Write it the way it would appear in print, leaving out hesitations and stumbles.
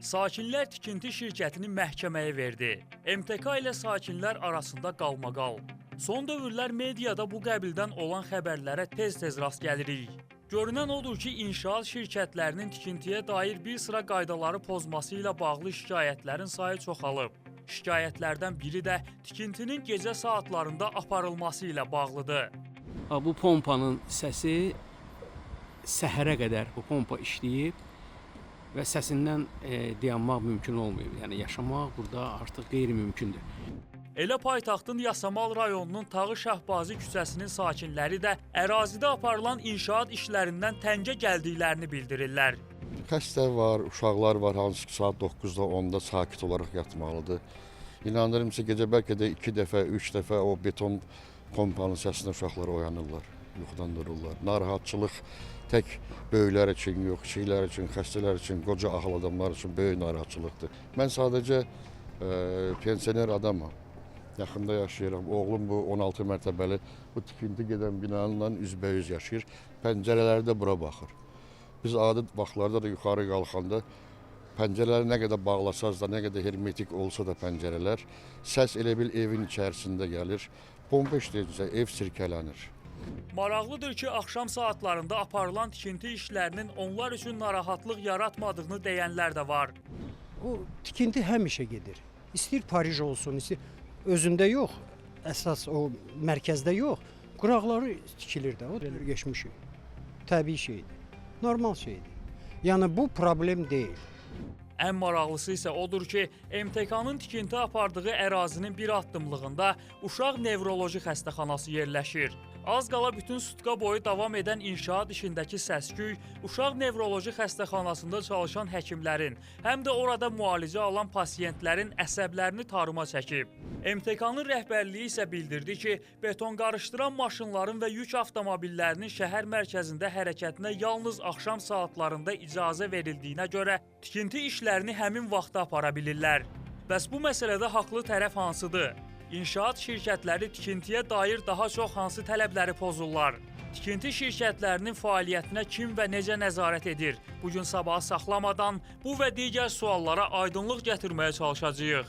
Sakinlər tikinti şirkətini məhkəməyə verdi. MTK ilə sakinlər arasında qalmaqal. Son dövrlər mediada bu qəbildən olan xəbərlərə tez-tez rast gəlirik. Görünən odur ki, inşaat şirkətlərinin tikintiyə dair bir sıra qaydaları pozması ilə bağlı şikayətlərin sayı çoxalıb. Şikayətlərdən biri də tikintinin gecə saatlarında aparılması ilə bağlıdır. Bu pompanın səsi səhərə qədər bu pompa işləyib və səsindən dayanmaq mümkün olmayıb. Yəni yaşamaq burada artıq qeyri-mümkündür. Elə paytaxtın Yasamal rayonunun Tağı Şahbazi küçəsinin sakinləri də ərazidə aparılan inşaat işlərindən təngə gəldiklərini bildirirlər. Xəstə var, uşaqlar var, hansı ki saat 9-da 10-da sakit olaraq yatmalıdır. İnanırım ki, gecə bəlkə də 2 dəfə, 3 dəfə o beton pompanın səsinə uşaqlar oyanırlar, yuxudan dururlar. Narahatçılıq tək böyüklər üçün yox, kiçiklər üçün, xəstələr üçün, qoca ahıl adamlar üçün böyük narahatçılıqdır. Mən sadəcə pensioner adamam. Yaxında yaşayıram. Oğlum bu 16 mərtəbəli bu tikinti gedən binanla üzbəyüz yaşayır. Pəncərələri də bura baxır. Biz adi vaxtlarda da yuxarı qalxanda pəncərələri nə qədər bağlasaz da, nə qədər hermetik olsa da pəncərələr, səs elə bil evin içərisində gəlir. Pompa işləyəcəksə ev sirkələnir. Maraqlıdır ki, axşam saatlarında aparılan tikinti işlərinin onlar üçün narahatlıq yaratmadığını deyənlər də var. O tikinti həmişə gedir. İstəyir Paris olsun, istəyir özündə yox, əsas o mərkəzdə yox. Qıraqları tikilir də, o geçmişi. Təbii şeydir, normal şeydir. Yəni bu problem deyil. Ən maraqlısı isə odur ki, MTK-nın tikinti apardığı ərazinin bir addımlığında uşaq nevroloji xəstəxanası yerləşir. Az qala bütün sutka boyu davam edən inşaat işindəki səs-küy uşaq nevroloji xəstəxanasında çalışan həkimlərin, həm də orada müalicə alan pasiyentlərin əsəblərini tarıma çəkib. MTK-nın rəhbərliyi isə bildirdi ki, beton qarışdıran maşınların və yük avtomobillərinin şəhər mərkəzində hərəkətinə yalnız axşam saatlarında icazə verildiyinə görə tikinti işlərini həmin vaxtda apara bilirlər. Bəs bu məsələdə haqlı tərəf hansıdır? İnşaat şirkətləri tikintiyə dair daha çox hansı tələbləri pozurlar? Tikinti şirkətlərinin fəaliyyətinə kim və necə nəzarət edir? Bugün sabahı saxlamadan bu və digər suallara aydınlıq gətirməyə çalışacağıq.